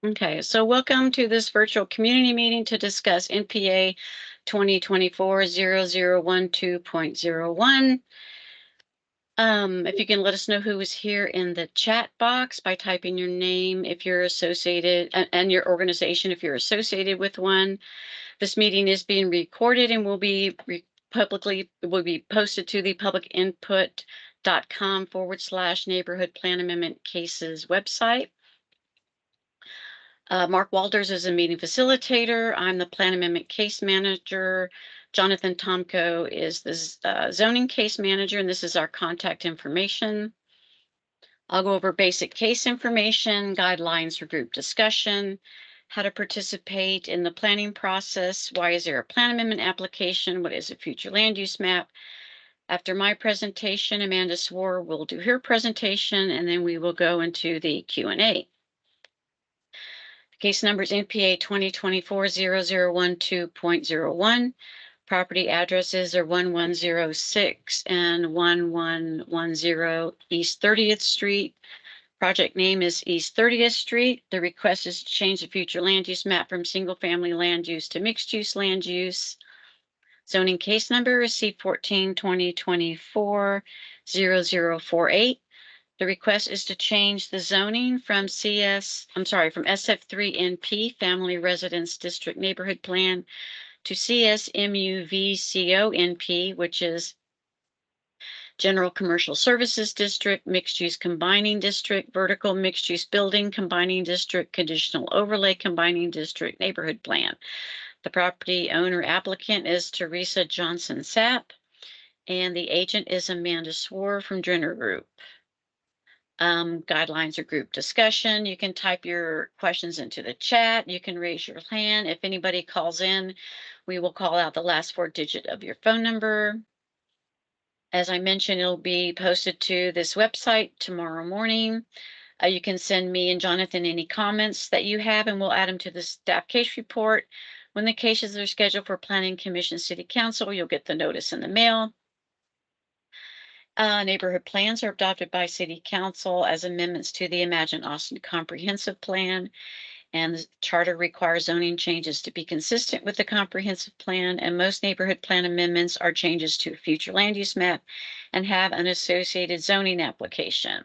Okay, so welcome to this virtual community meeting to discuss NPA 2024-0012.01. If you can let us know who is here in the chat box by typing your name if you're associated and your organization if you're associated with one. This meeting is being recorded and will be posted to the publicinput.com/neighborhood plan amendment cases website. Mark Walters is a meeting facilitator. I'm the plan amendment case manager. Jonathan Tomko is the zoning case manager, and this is our contact information. I'll go over basic case information, guidelines for group discussion, how to participate in the planning process, why is there a plan amendment application, what is a future land use map. After my presentation, Amanda Swore will do her presentation, and then we will go into the Q&A. Case numbers NPA 2024-0012.01. Property addresses are 1106 and 1110 East 30th Street. Project name is East 30th Street. The request is to change the future land use map from single family land use to mixed use land use. Zoning case number is C14 2024-0048. The request is to change the zoning from SF3NP, Family Residence District Neighborhood Plan, to CSMUVCONP, which is General Commercial Services District, Mixed Use Combining District, Vertical Mixed Use Building Combining District, Conditional Overlay Combining District Neighborhood Plan. The property owner applicant is Teresa Johnson Sapp, and the agent is Amanda Swore from Drenner Group. Guidelines or group discussion. You can type your questions into the chat. You can raise your hand. If anybody calls in, we will call out the last 4 digits of your phone number. As I mentioned, it'll be posted to this website tomorrow morning. You can send me and Jonathan any comments that you have, and we'll add them to the staff case report. When the cases are scheduled for Planning Commission City Council, you'll get the notice in the mail. Neighborhood plans are adopted by City Council as amendments to the Imagine Austin Comprehensive Plan, and the charter requires zoning changes to be consistent with the comprehensive plan, and most neighborhood plan amendments are changes to a future land use map and have an associated zoning application.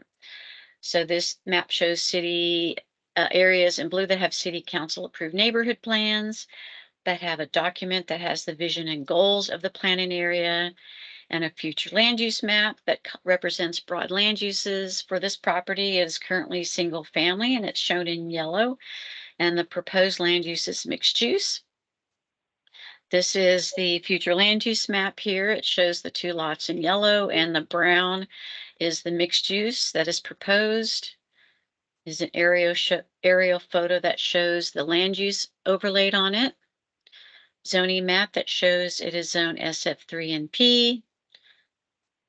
So this map shows city areas in blue that have City Council approved neighborhood plans, that have a document that has the vision and goals of the planning area, and a future land use map that represents broad land uses. For this property, it is currently single family and it's shown in yellow, and the proposed land use is mixed use. This is the future land use map here. It shows the 2 lots in yellow, and the brown is the mixed use that is proposed. Is an aerial photo that shows the land use overlaid on it. Zoning map that shows it is zone SF3NP.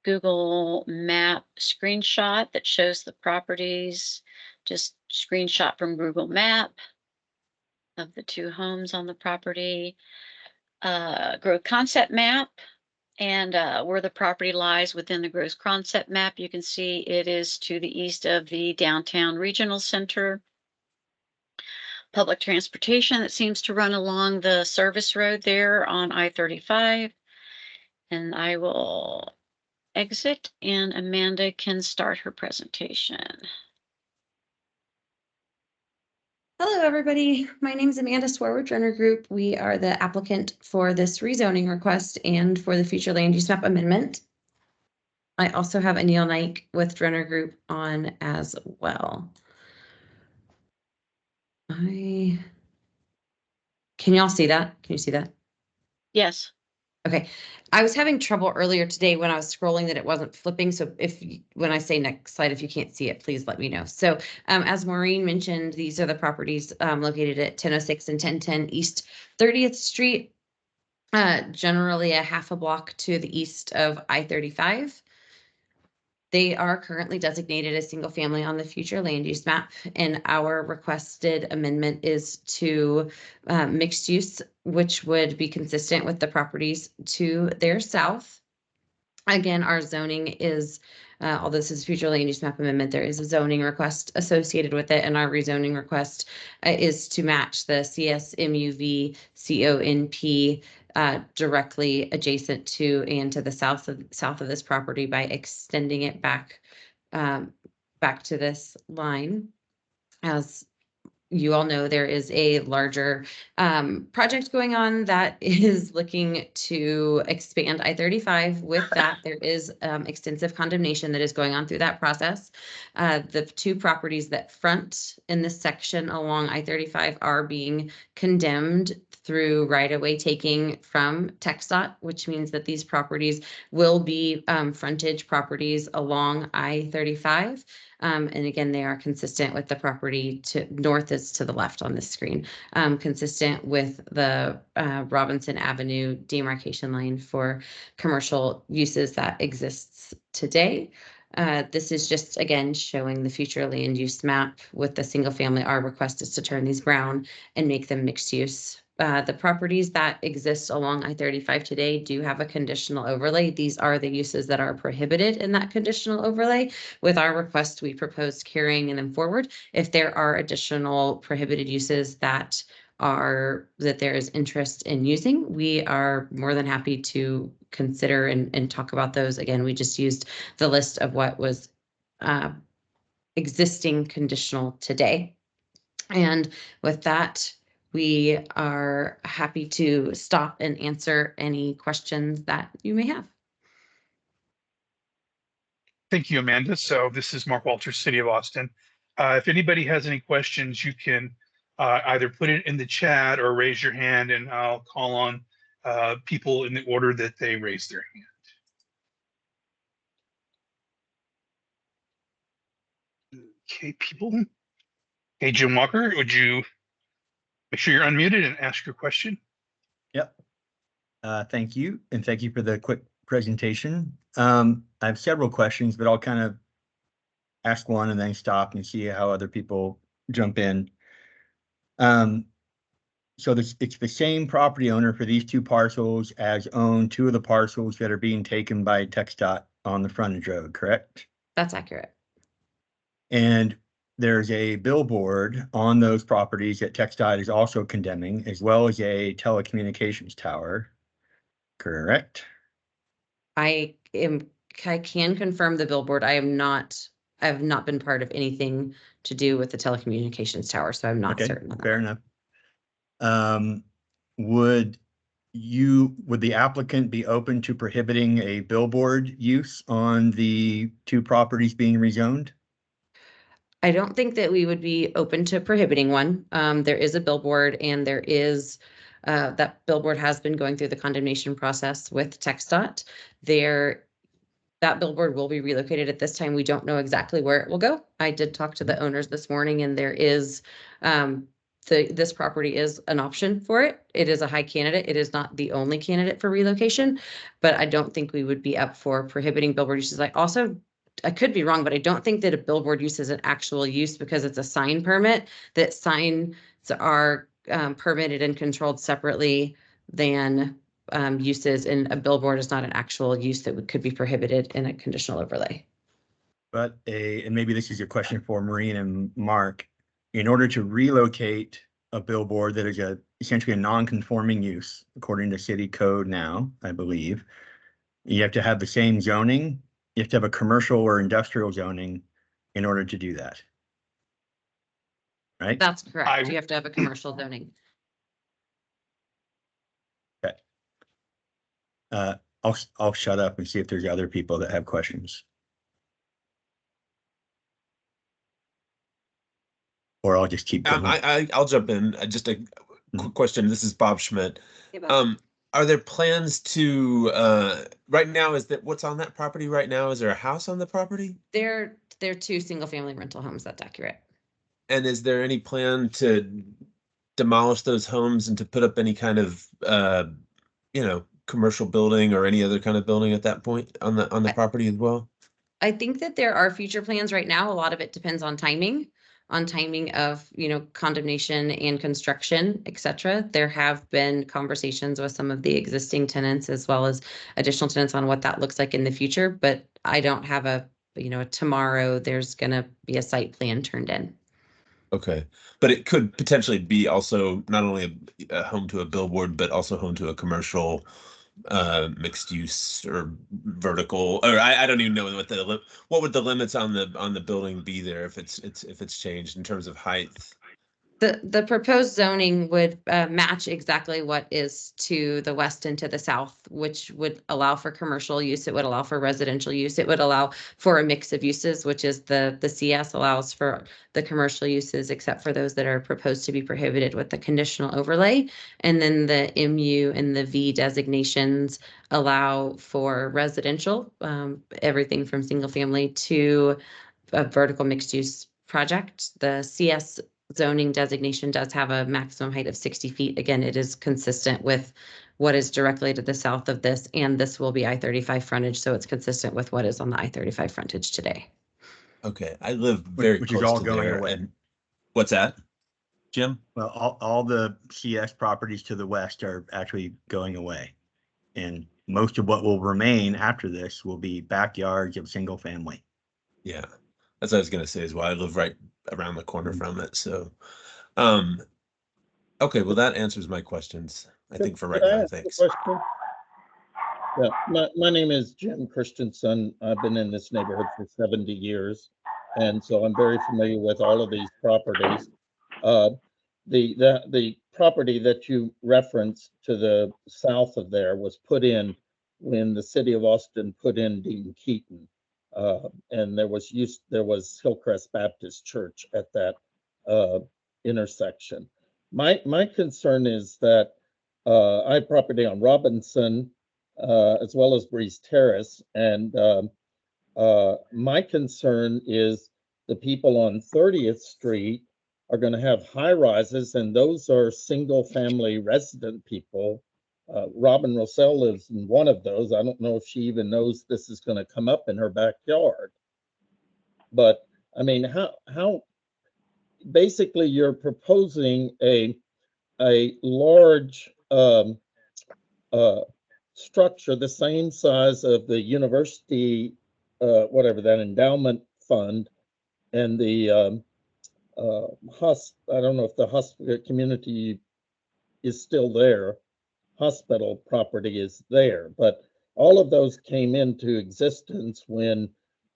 Google map screenshot that shows the properties, just screenshot from Google map of the 2 homes on the property. Growth concept map, and where the property lies within the growth concept map, you can see it is to the east of the downtown regional center. Public transportation that seems to run along the service road there on I-35. And I will exit and Amanda can start her presentation. Hello, everybody. My name is Amanda Swore with Drenner Group. We are the applicant for this rezoning request and for the future land use map amendment. I also have Anil Naik with Drenner Group on as well. Can y'all see that? Can you see that? Yes. Okay, I was having trouble earlier today when I was scrolling that it wasn't flipping. So when I say next slide, if you can't see it, please let me know. So as Maureen mentioned, these are the properties located at 1006 and 1010 East 30th Street, generally a half a block to the east of I-35. They are currently designated as single family on the future land use map, and our requested amendment is to mixed use, which would be consistent with the properties to their south. Again, our zoning is although this is future land use map amendment, there is a zoning request associated with it, and our rezoning request is to match the CSMUV CONP directly adjacent to and to the south of this property by extending it back to this line. As you all know, there is a larger project going on that is looking to expand I-35. With that, there is extensive condemnation that is going on through that process. The two properties that front in this section along I-35 are being condemned through right-of-way taking from TxDOT, which means that these properties will be frontage properties along I-35. And again, they are consistent with the property to north is to the left on this screen, consistent with the Robinson Avenue demarcation line for commercial uses that exists today. This is just, again, showing the future land use map with the single family. Our request is to turn these brown and make them mixed use. The properties that exist along I-35 today do have a conditional overlay. These are the uses that are prohibited in that conditional overlay. With our request, we proposed carrying them forward. If there are additional prohibited uses that there is interest in using, we are more than happy to consider and talk about those. Again, we just used the list of what was existing conditional today. And with that, we are happy to stop and answer any questions that you may have. Thank you, Amanda. So this is Mark Walters, City of Austin. If anybody has any questions, you can either put it in the chat or raise your hand, and I'll call on people in the order that they raise their hand. Okay, people. Hey, Jim Walker, would you make sure you're unmuted and ask your question? Yep. Thank you. And thank you for the quick presentation. I have several questions, but I'll kind of ask one and then stop and see how other people jump in. So it's the same property owner for these two parcels as own two of the parcels that are being taken by TxDOT on the frontage road, correct? That's accurate. And there's a billboard on those properties that TxDOT is also condemning, as well as a telecommunications tower, correct? I can confirm the billboard. I have not been part of anything to do with the telecommunications tower, so I'm not certain on that. Fair enough. Would the applicant be open to prohibiting a billboard use on the two properties being rezoned? I don't think that we would be open to prohibiting one. There is a billboard, and there is that billboard has been going through the condemnation process with TxDOT. That billboard will be relocated at this time. We don't know exactly where it will go. I did talk to the owners this morning, and there is this property is an option for it. It is a high candidate. It is not the only candidate for relocation, but I don't think we would be up for prohibiting billboard uses. I could be wrong, but I don't think that a billboard use is an actual use because it's a sign permit. That signs are permitted and controlled separately than uses, and a billboard is not an actual use that could be prohibited in a conditional overlay. But and maybe this is a question for Maureen and Mark. In order to relocate a billboard that is essentially a non-conforming use, according to city code now, I believe, you have to have the same zoning. You have to have a commercial or industrial zoning in order to do that. Right? That's correct. You have to have a commercial zoning. Okay. I'll shut up and see if there's other people that have questions. Or I'll just keep going. I'll jump in. Just a quick question. This is Bob Schmidt. Hey, Bob. Are there plans to right now? What's on that property right now? Is there a house on the property? They're two single family rental homes. That's accurate. And is there any plan to demolish those homes and to put up any kind of commercial building or any other kind of building at that point on the property as well? I think that there are future plans right now. A lot of it depends on timing of, condemnation and construction, et cetera. There have been conversations with some of the existing tenants as well as additional tenants on what that looks like in the future, but I don't have a tomorrow there's going to be a site plan turned in. Okay, but it could potentially be also not only a home to a billboard, but also home to a commercial mixed use or vertical, or I don't even know what would the limits on the building be there if it's changed in terms of height. The proposed zoning would match exactly what is to the west and to the south, which would allow for commercial use. It would allow for residential use. It would allow for a mix of uses, which is the CS allows for the commercial uses, except for those that are proposed to be prohibited with the conditional overlay. And then the MU and the V designations allow for residential, everything from single family to a vertical mixed use project. The CS zoning designation does have a maximum height of 60 feet. Again, it is consistent with what is directly to the south of this, and this will be I-35 frontage, so it's consistent with what is on the I-35 frontage today. Okay, I live very Which close is all to going there. away. And what's that, Jim? Well, all the CS properties to the west are actually going away. And most of what will remain after this will be backyards of single family. Yeah, that's what I was gonna say as well. I live right around the corner from it, so okay, well that answers my questions. I think for right Could I now, ask a thanks. question? Yeah, my name is Jim Christensen. I've been in this neighborhood for 70 years, and so I'm very familiar with all of these properties. The property that you referenced to the south of there was put in when the city of Austin put in Dean Keaton, and there was Hillcrest Baptist Church at that intersection. My concern is that I have property on Robinson as well as Breeze Terrace, and my concern is the people on 30th Street are going to have high rises, and those are single family resident people. Robin Rossell lives in one of those. I don't know if she even knows this is going to come up in her backyard. But I mean, how basically you're proposing a large structure the same size of the university, whatever that endowment fund, and the I don't know if the hospital community is still there. Hospital property is there, but all of those came into existence when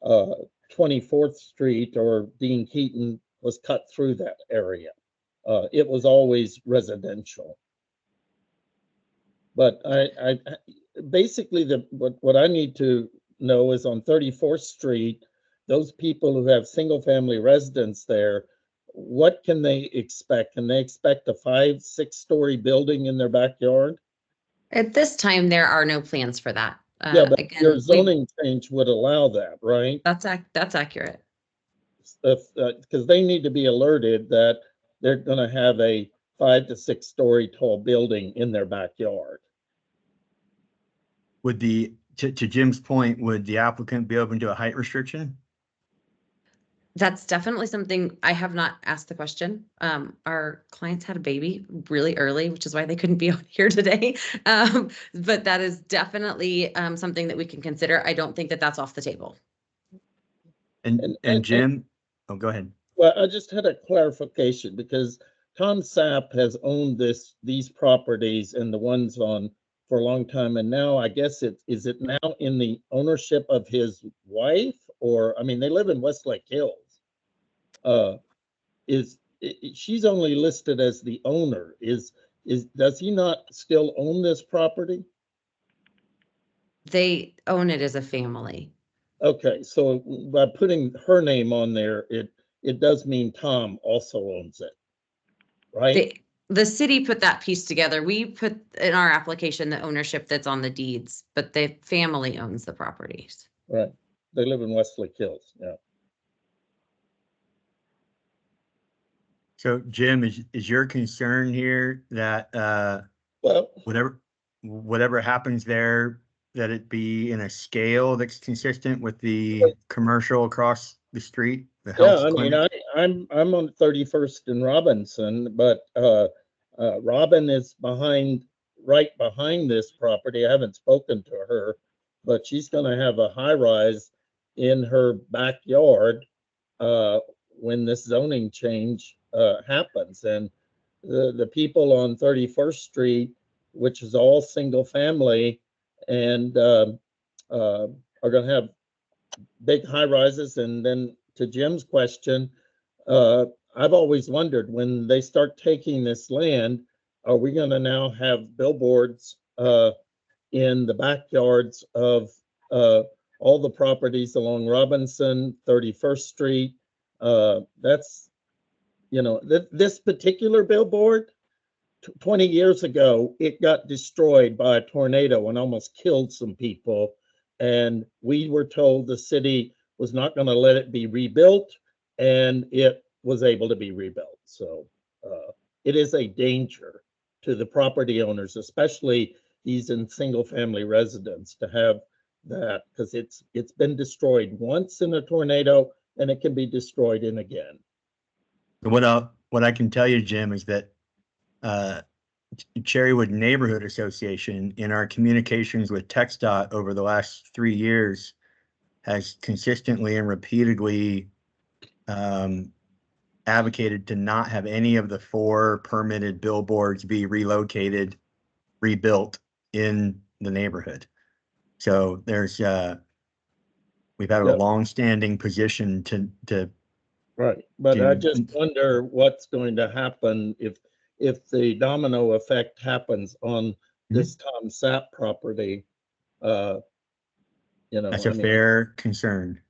24th Street or Dean Keaton was cut through that area. It was always residential. But I basically what I need to know is on 34th Street, those people who have single family residence there, what can they expect? Can they expect a 5-6 story building in their backyard? At this time, there are no plans for that. Yeah, but Again, your zoning change would allow that, right? that's accurate. Because they need to be alerted that they're going to have a 5 to 6 story tall building in their backyard. Would to Jim's point, would the applicant be open to a height restriction? That's definitely something I have not asked the question. Our clients had a baby really early, which is why they couldn't be on here today. But that is definitely something that we can consider. I don't think that that's off the table. And Jim, oh, go ahead. Well, I just had a clarification because Tom Sapp has owned these properties and the ones on for a long time, and now I guess is it now in the ownership of his wife, or I mean they live in Westlake Hills. She's only listed as the owner? Does he not still own this property? They own it as a family. Okay, so by putting her name on there, it does mean Tom also owns it, right? The city put that piece together. We put in our application the ownership that's on the deeds, but the family owns the properties. Right. They live in Westlake Hills. Yeah. So Jim, is your concern here that Well, whatever happens there, that it be in a scale that's consistent with the commercial across the street? yeah, I mean, I'm on 31st and Robinson, but Robin is right behind this property. I haven't spoken to her, but she's going to have a high rise in her backyard when this zoning change happens. And the people on 31st Street, which is all single family, and are going to have big high rises. And then to Jim's question, I've always wondered, when they start taking this land, are we going to now have billboards in the backyards of all the properties along Robinson, 31st Street? That's, this particular billboard, 20 years ago, it got destroyed by a tornado and almost killed some people. And we were told the city was not going to let it be rebuilt, and it was able to be rebuilt. So it is a danger to the property owners, especially these in single family residence, to have that, because it's been destroyed once in a tornado and it can be destroyed in again. What I can tell you, Jim, is that Cherrywood Neighborhood Association, in our communications with TxDOT over the last 3 years, has consistently and repeatedly advocated to not have any of the 4 permitted billboards be relocated, rebuilt in the neighborhood. So there's we've had a long-standing position to right. But I just wonder what's going to happen if the domino effect happens on this Tom Sapp property. That's a fair concern.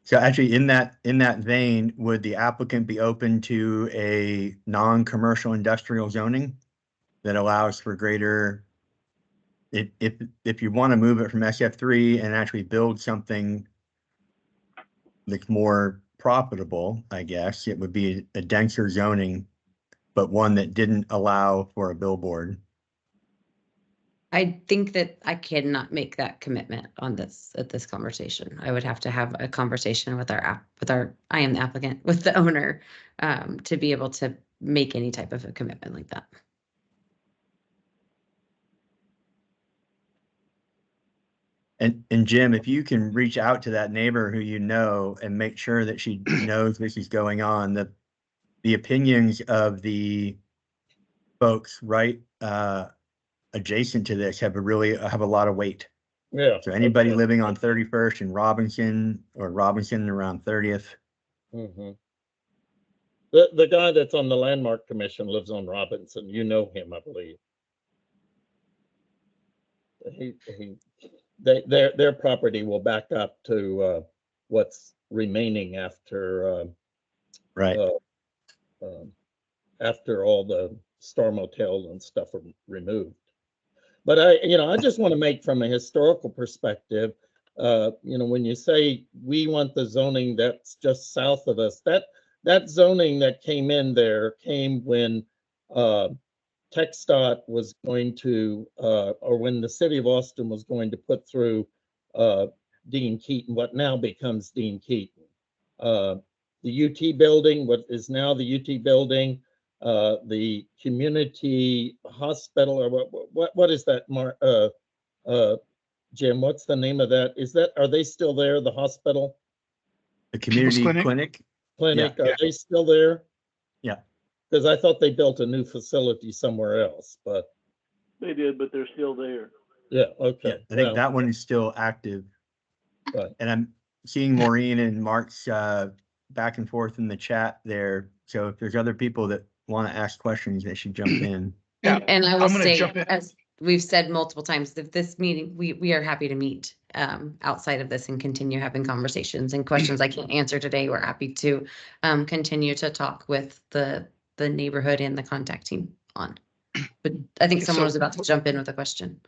So actually, in that vein, would the applicant be open to a non-commercial industrial zoning that allows for greater, if you want to move it from SF3 and actually build something that's more profitable, I guess it would be a denser zoning, but one that didn't allow for a billboard? I think that I cannot make that commitment on this at this conversation. I would have to have a conversation with I am the applicant, with the owner, to be able to make any type of a commitment like that. And Jim, if you can reach out to that neighbor who you know and make sure that she knows this is going on, the opinions of the folks right adjacent to this have a lot of weight. Yeah. So anybody living on 31st and Robinson, or Robinson around 30th. Mm-hmm. The guy that's on the Landmark Commission lives on Robinson. You know him, I believe. Their property will back up to what's remaining after right. After all the Star Motel and stuff are removed. But I just want to make, from a historical perspective, when you say we want the zoning that's just south of us, that zoning that came in there came when TxDOT was going to, or when the city of Austin was going to put through Dean Keaton, what now becomes Dean Keaton. The UT building, what is now the UT building, the community hospital, or what is that, Jim? What's the name of that? Are they still there? The hospital, the community clinic. Yeah. Are they still there? Yeah. Because I thought they built a new facility somewhere else, but they did, but they're still there. Yeah. Okay. Yeah, I think that one is still active. Right. And I'm seeing Maureen and Mark's back and forth in the chat there. So if there's other people that want to ask questions, they should jump in. Yeah, And I will say, jump in. as we've said multiple times, that this meeting, we are happy to meet outside of this and continue having conversations and questions I can't answer today. We're happy to continue to talk with the neighborhood and the contact team on. But I think someone was about to jump in with a question.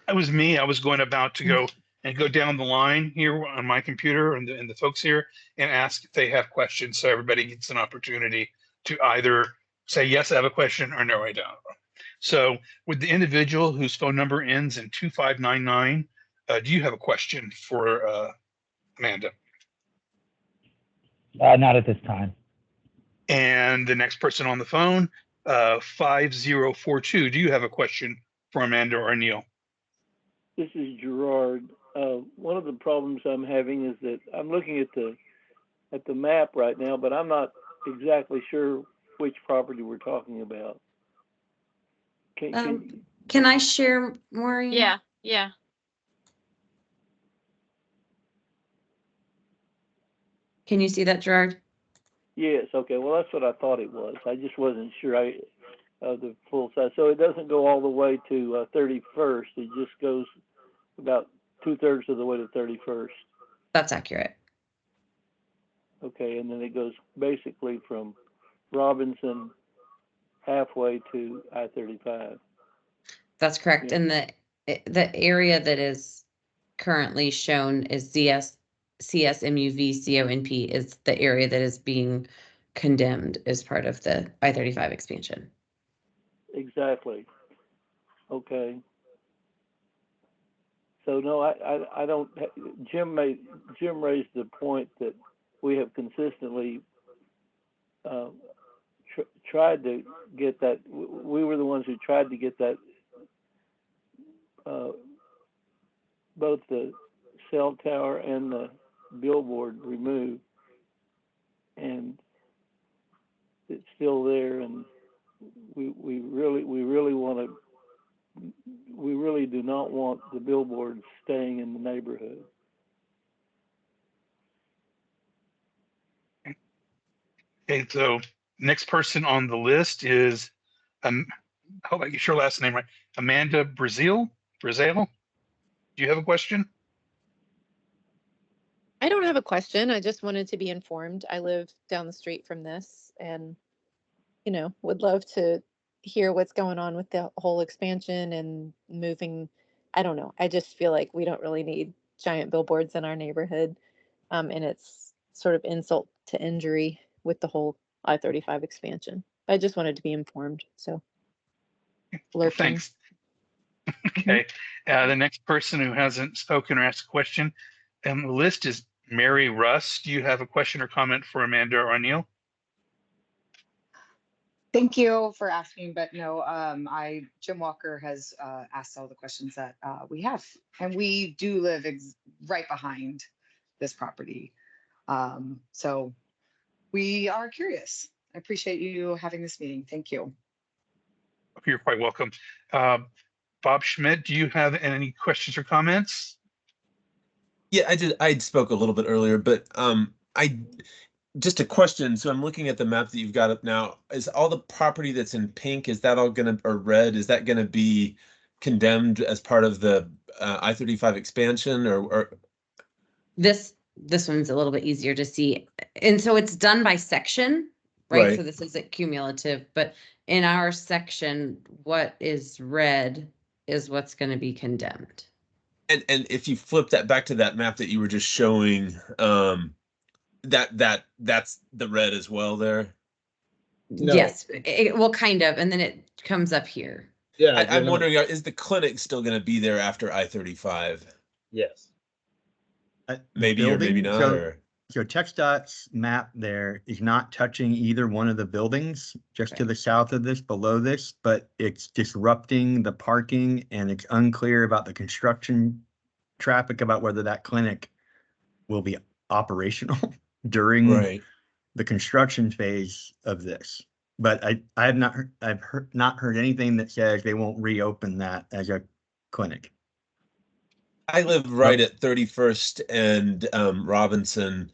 That was me. I was about to go down the line here on my computer and the folks here and ask if they have questions, so everybody gets an opportunity to either say, yes, I have a question, or no, I don't. So with the individual whose phone number ends in 2599, do you have a question for Amanda? Not at this time. And the next person on the phone, 5042, do you have a question for Amanda or Neil? This is Gerard. one of the problems I'm having is that I'm looking at the map right now, but I'm not exactly sure which property we're talking about. Can I share, Maureen? Yeah, yeah. Can you see that, Gerard? Yes, okay, well, that's what I thought it was. I just wasn't sure of the full size. So it doesn't go all the way to 31st. It just goes about 2/3 of the way to 31st. That's accurate. Okay, and then it goes basically from Robinson halfway to I-35. That's correct. Yeah. And the area that is currently shown is CSMUV CONP is the area that is being condemned as part of the I-35 expansion. Exactly. Okay. So no, I don't. Jim raised the point that we have consistently tried to get that. We were the ones who tried to get that both the cell tower and the billboard removed, and it's still there. And we really want to. We really do not want the billboard staying in the neighborhood. Okay, so next person on the list is, I hope I get your last name right, Amanda Brazil. Do you have a question? I don't have a question. I just wanted to be informed. I live down the street from this and, would love to hear what's going on with the whole expansion and moving. I don't know. I just feel like we don't really need giant billboards in our neighborhood. And it's sort of insult to injury with the whole I-35 expansion. I just wanted to be informed. So, lurking. Thanks. Okay, the next person who hasn't spoken or asked a question on the list is Mary Russ. Do you have a question or comment for Amanda or Neil? Thank you for asking, but no, Jim Walker has asked all the questions that we have, and we do live right behind this property. So we are curious. I appreciate you having this meeting. Thank you. You're quite welcome. Bob Schmidt, do you have any questions or comments? Yeah, I spoke a little bit earlier, but just a question. So I'm looking at the map that you've got up now. Is all the property that's in pink, is that all gonna, or red, is that gonna be condemned as part of the I-35 expansion, or? This one's a little bit easier to see. And so it's done by section, right? So this isn't cumulative, but in our section, what is red is what's going to be condemned. And if you flip that back to that map that you were just showing, that's the red as well there. No. Yes, well, kind of, and then it comes up here. Yeah, I'm wondering, is the clinic still going to be there after I-35? yes. Maybe or maybe not. So TxDOT's map there is not touching either one of the buildings, just to the south of this, below this, but it's disrupting the parking, and it's unclear about the construction traffic, about whether that clinic will be operational during the construction phase of this. But I have not heard, not heard anything that says they won't reopen that as a clinic. I live right at 31st and Robinson,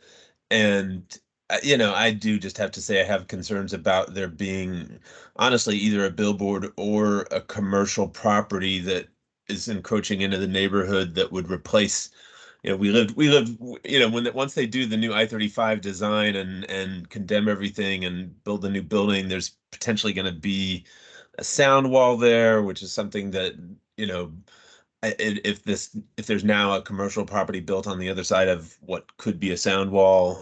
and I do just have to say I have concerns about there being, honestly, either a billboard or a commercial property that is encroaching into the neighborhood that would replace. We live. Once they do the new I-35 design and condemn everything and build a new building, there's potentially going to be a sound wall there, which is something that if there's now a commercial property built on the other side of what could be a sound wall,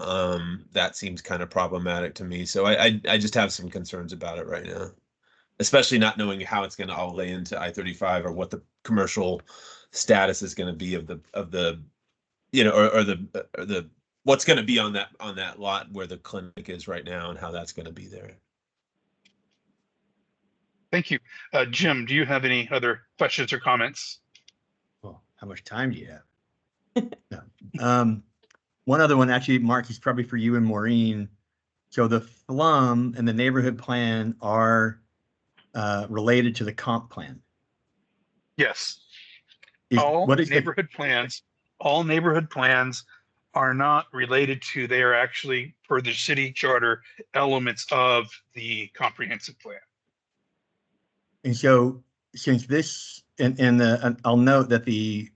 that seems kind of problematic to me. So I just have some concerns about it right now, especially not knowing how it's going to all lay into I-35 or what the commercial status is going to be of the or the what's going to be on that lot where the clinic is right now and how that's going to be there. Thank you. Jim, do you have any other questions or comments? Well, how much time do you have? One other one, actually, Mark, is probably for you and Maureen. So the FLUM and the neighborhood plan are related to the comp plan. Yes. Is, All what is the, neighborhood plans, all neighborhood plans are not related to, they are actually per the city charter elements of the comprehensive plan. and so since this, and I'll note that the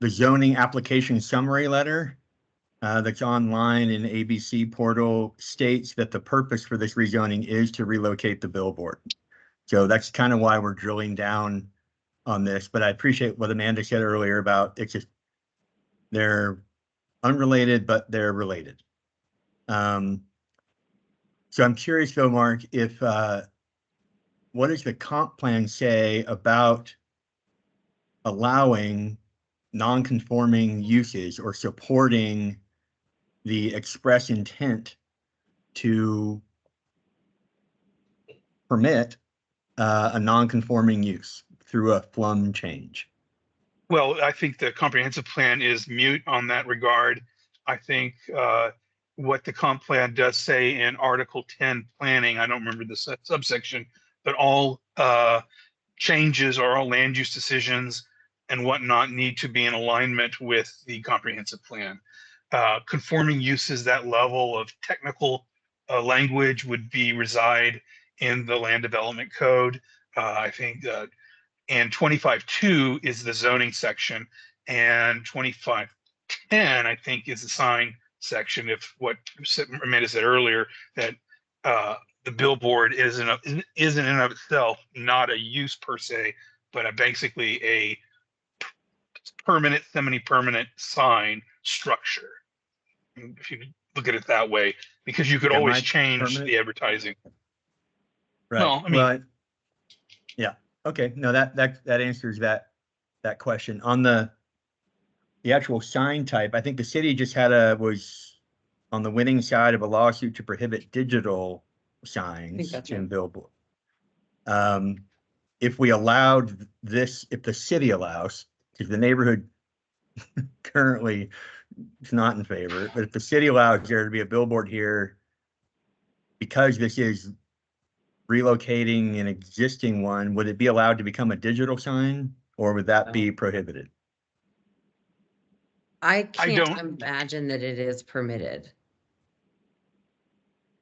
zoning application summary letter that's online in ABC portal states that the purpose for this rezoning is to relocate the billboard. So that's kind of why we're drilling down on this, but I appreciate what Amanda said earlier about it's just, they're unrelated, but they're related. So I'm curious though, Mark, if, what does the comp plan say about allowing non-conforming uses or supporting the express intent to permit a non-conforming use through a FLUM change? Well, I think the comprehensive plan is mute on that regard. I think what the comp plan does say in Article 10 planning, I don't remember the subsection, but all changes or all land use decisions and whatnot need to be in alignment with the comprehensive plan. Conforming uses, that level of technical language would be reside in the land development code. I think and 25.2 is the zoning section, and 25.10 I think is the sign section. If what Amanda said earlier, that the billboard is in and of itself not a use per se, but basically a permanent, semi-permanent sign structure. If you look at it that way, because you could Yeah, always my change permanent- the advertising. Right. Well, I mean, yeah. Okay. No, that answers that question. On the actual sign type, I think the city just was on the winning side of a lawsuit to prohibit digital signs that's in right. billboard. If we allowed this, if the city allows, because the neighborhood currently is not in favor, but if the city allows there to be a billboard here, because this is relocating an existing one, would it be allowed to become a digital sign, or would that be prohibited? I can't don't- imagine that it is permitted.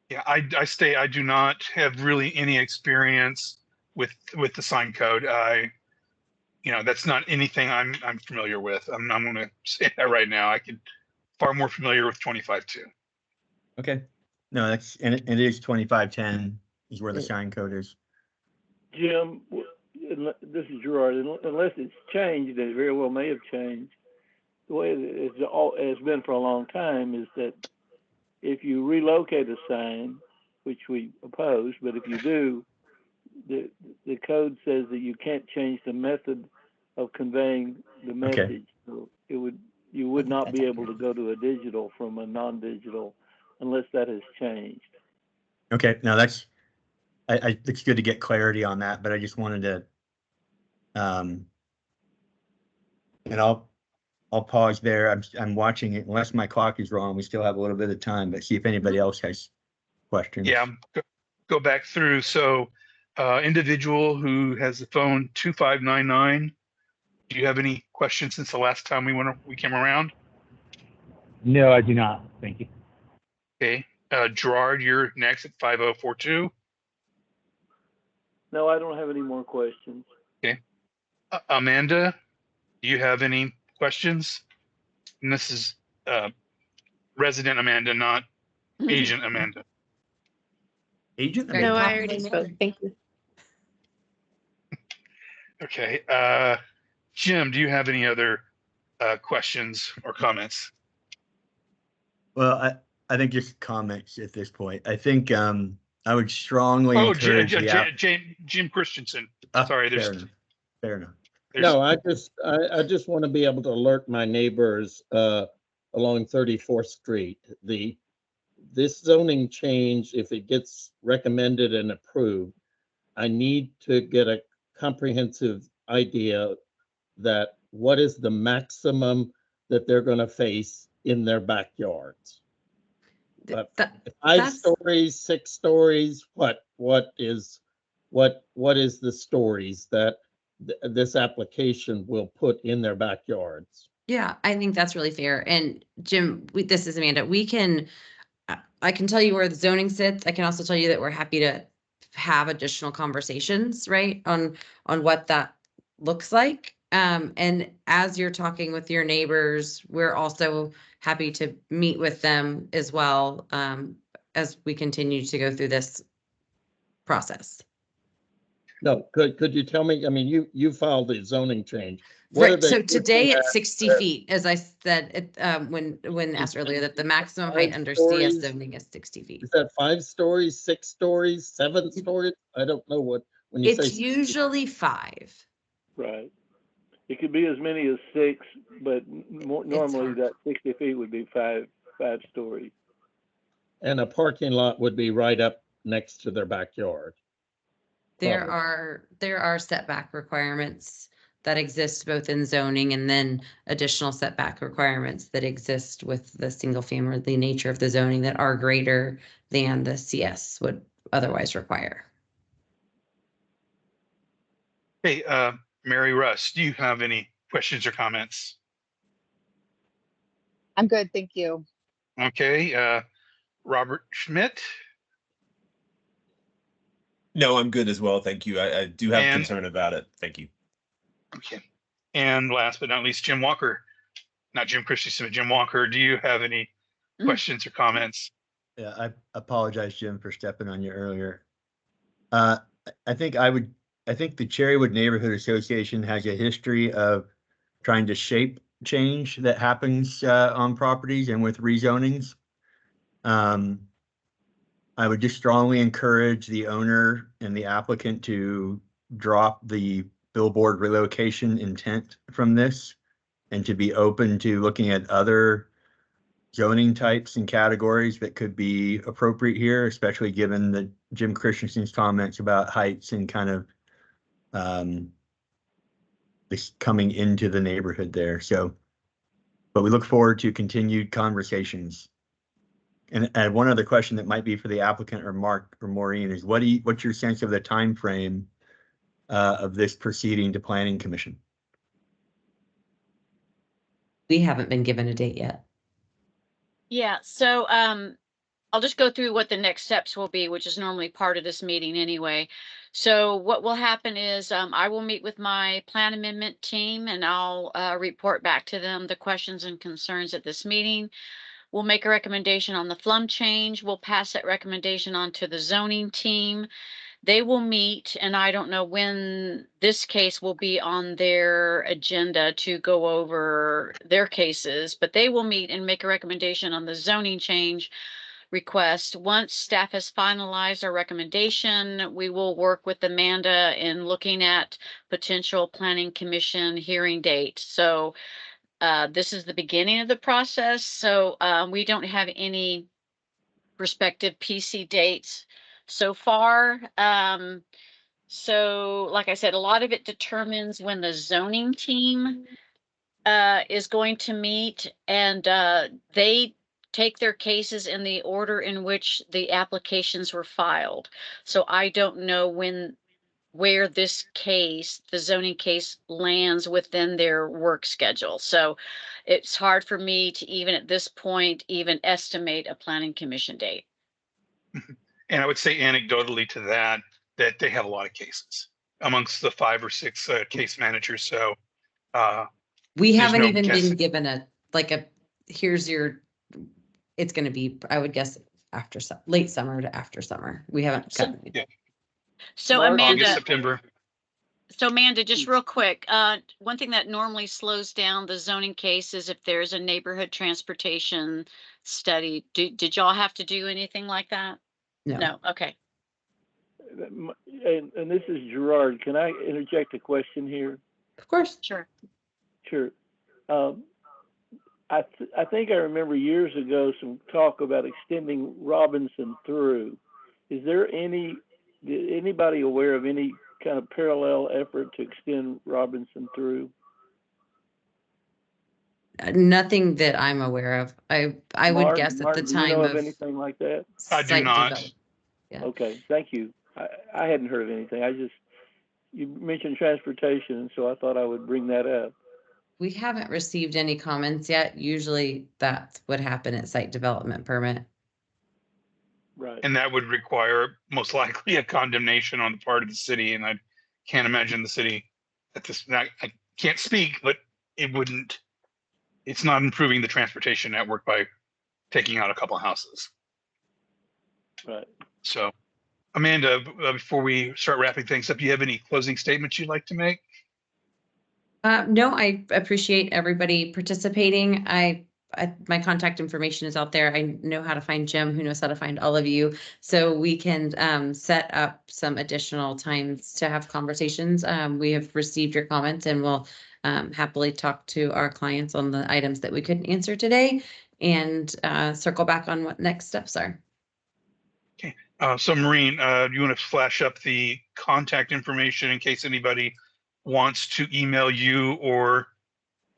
yeah, I do not have really any experience with the sign code. That's not anything I'm familiar with. I'm going to say that right now. I could far more familiar with 25.2. Okay. No, and it is 2510 is where the It- sign code is. Jim, this is Gerard. Unless it's changed, and it very well may have changed. The way it's been for a long time is that if you relocate a sign, which we oppose, but if you do, the code says that you can't change the method of conveying the message. So you would not be able to go to a digital from a non-digital unless that has changed. Okay. No, it's good to get clarity on that, but I just wanted to, and I'll pause there. I'm watching it. Unless my clock is wrong, we still have a little bit of time, but see if anybody else has questions. Yeah, go back through. So individual who has the phone 2599, do you have any questions since the last time we came around? No, I do not. Thank you. Okay. Gerard, you're next at 5042. No, I don't have any more questions. Okay. Amanda, do you have any questions? And this is resident Amanda, not agent Amanda. Agent Right. No, Amanda? I already spoke. Thank you. Okay. Jim, do you have any other questions or comments? Well, I think just comments at this point. I think I would strongly encourage Jim Christensen. Ah, Sorry, fair enough. No, I just want to be able to alert my neighbors along 34th Street. This zoning change, if it gets recommended and approved, I need to get a comprehensive idea that what is the maximum that they're going to face in their backyards. But That, 5 that's, stories, 6 stories, what is the stories that this application will put in their backyards? yeah, I think that's really fair. And Jim, this is Amanda. I can tell you where the zoning sits. I can also tell you that we're happy to have additional conversations, right, on what that looks like. And as you're talking with your neighbors, we're also happy to meet with them as well, as we continue to go through this process. No, could you tell me, I mean, you filed the zoning change. What are Right, they so looking today at it's 60 that- feet, as I said, when asked earlier, that the maximum height 5 under CS stories? zoning is 60 feet. Is that 5 stories, 6 stories, 7 stories? I don't know what, when you say. It's usually 5. Right. It could be as many as 6, but normally hard. that 60 feet would be five stories. And a parking lot would be right up next to their backyard. There Probably. are setback requirements that exist both in zoning and then additional setback requirements that exist with the single family nature of the zoning that are greater than the CS would otherwise require. Hey, Mary Russ, do you have any questions or comments? I'm good, thank you. Okay, Robert Schmidt No, I'm good as well. Thank you. I do have and concern about it. Thank you. okay, and last but not least, Jim Walker, not Jim Christensen, but Jim Walker. Do you have any questions or comments? Yeah, I apologize, Jim, for stepping on you earlier. I think the Cherrywood Neighborhood Association has a history of trying to shape change that happens on properties and with rezonings. I would just strongly encourage the owner and the applicant to drop the billboard relocation intent from this and to be open to looking at other zoning types and categories that could be appropriate here, especially given the Jim Christensen's comments about heights and kind of this coming into the neighborhood there. So, but we look forward to continued conversations. And one other question that might be for the applicant or Mark or Maureen is what's your sense of the time frame of this proceeding to Planning Commission? We haven't been given a date yet. Yeah, so I'll just go through what the next steps will be, which is normally part of this meeting anyway. So what will happen is I will meet with my plan amendment team and I'll report back to them the questions and concerns at this meeting. We'll make a recommendation on the flum change. We'll pass that recommendation on to the zoning team. They will meet, and I don't know when this case will be on their agenda to go over their cases, but they will meet and make a recommendation on the zoning change request. Once staff has finalized our recommendation, we will work with Amanda in looking at potential planning commission hearing date. So this is the beginning of the process. So we don't have any prospective PC dates so far. So like I said, a lot of it determines when the zoning team is going to meet, and they take their cases in the order in which the applications were filed. So I don't know where this case, the zoning case, lands within their work schedule. So it's hard for me to even at this point even estimate a planning commission date. And I would say anecdotally to that they have a lot of cases amongst the 5 or 6 case managers. So We there's haven't no even guessing. been given here's your, it's going to be, I would guess, after late summer to after summer. We haven't So- gotten it. Yeah. So Mark, Amanda, August, September. So Amanda, just real quick, one thing that normally slows down the zoning case is if there's a neighborhood transportation study. Did y'all have to do anything like that? No. No, okay. And this is Gerard. Can I interject a question here? Of course. Sure. Sure. I think I remember years ago some talk about extending Robinson through. Is there anybody aware of any kind of parallel effort to extend Robinson through? Nothing that I'm aware of. I would Mark, guess at the do you know time of of anything like that? I do site not. development. Yeah. Okay, thank you. I hadn't heard of anything. You mentioned transportation, so I thought I would bring that up. We haven't received any comments yet. Usually that's what happened at site development permit. Right. And that would require most likely a condemnation on the part of the city. And I can't imagine the city at this, I can't speak, but it's not improving the transportation network by taking out a couple of houses. Right. So Amanda, before we start wrapping things up, do you have any closing statements you'd like to make? No, I appreciate everybody participating. My contact information is out there. I know how to find Jim, who knows how to find all of you. So we can set up some additional times to have conversations. We have received your comments and we'll happily talk to our clients on the items that we couldn't answer today and circle back on what next steps are. Okay. So Maureen, do you want to flash up the contact information in case anybody wants to email you or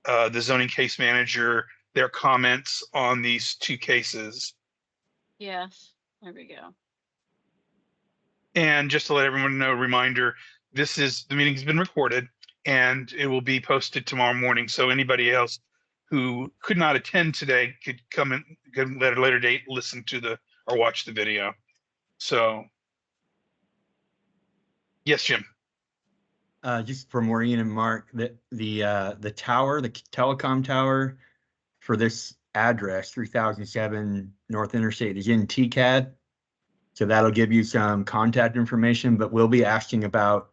the zoning case manager their comments on these two cases? Yes, there we go. And just to let everyone know, reminder, the meeting's been recorded and it will be posted tomorrow morning. So anybody else who could not attend today could come in, could at a later date, listen to or watch the video. So, yes, Jim. Just for Maureen and Mark, the tower, the telecom tower for this address, 3007 North Interstate, is in TCAD. So that'll give you some contact information, but we'll be asking about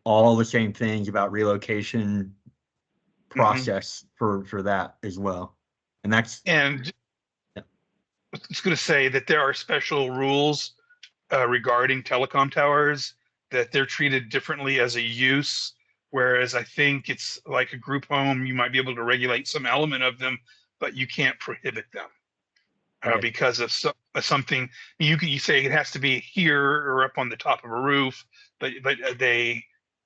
all the same things about relocation process for that as well. And that's, And yeah. I was going to say that there are special rules regarding telecom towers, that they're treated differently as a use, whereas I think it's like a group home, you might be able to regulate some element of them, but you can't prohibit them because of something. You say it has to be here or up on the top of a roof, but I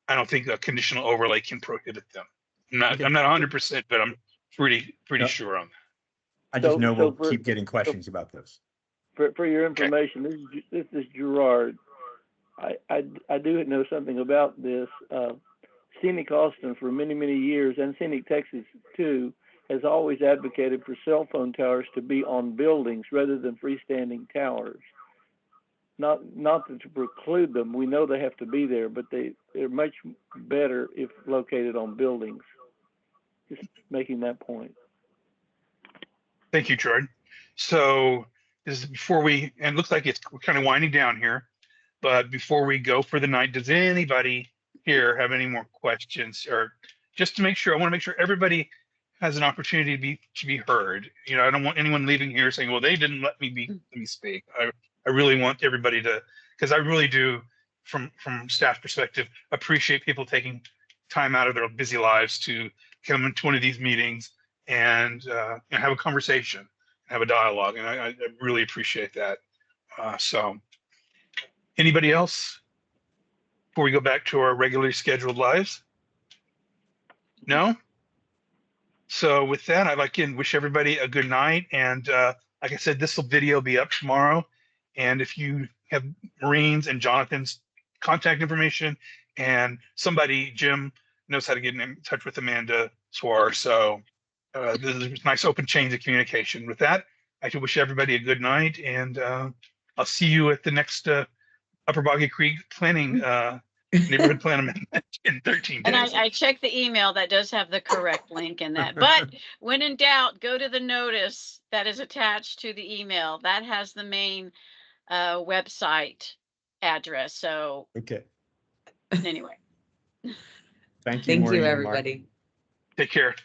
don't think a conditional overlay can prohibit them. I'm not 100%, but I'm pretty sure on that. I just know we'll for- keep getting questions about those. For your information, this is Gerard. I do know something about this. Scenic Austin for many, many years, and Scenic Texas too, has always advocated for cell phone towers to be on buildings rather than freestanding towers. Not to preclude them. We know they have to be there, but they're much better if located on buildings. Just making that point. Thank you, Jordan. So this is and it looks like we're kind of winding down here, but before we go for the night, does anybody here have any more questions? Or just to make sure, I want to make sure everybody has an opportunity to be heard. I don't want anyone leaving here saying, well, they didn't let me speak. I really want everybody to, because I really do, from staff perspective, appreciate people taking time out of their busy lives to come into one of these meetings and have a conversation, have a dialogue. And I really appreciate that. So anybody else before we go back to our regularly scheduled lives? No? So with that, I'd like to wish everybody a good night. And like I said, this video will be up tomorrow. And if you have Maureen's and Jonathan's contact information, and Jim knows how to get in touch with Amanda Swar. So this is a nice open change of communication. With that, I should wish everybody a good night, and I'll see you at the next Upper Boggy Creek planning neighborhood plan amendment in 13 days. And I checked the email that does have the correct link in that. But when in doubt, go to the notice that is attached to the email. That has the main website address. So Okay. anyway. Thank you, Thank Maureen you, and Mark. everybody. Take care.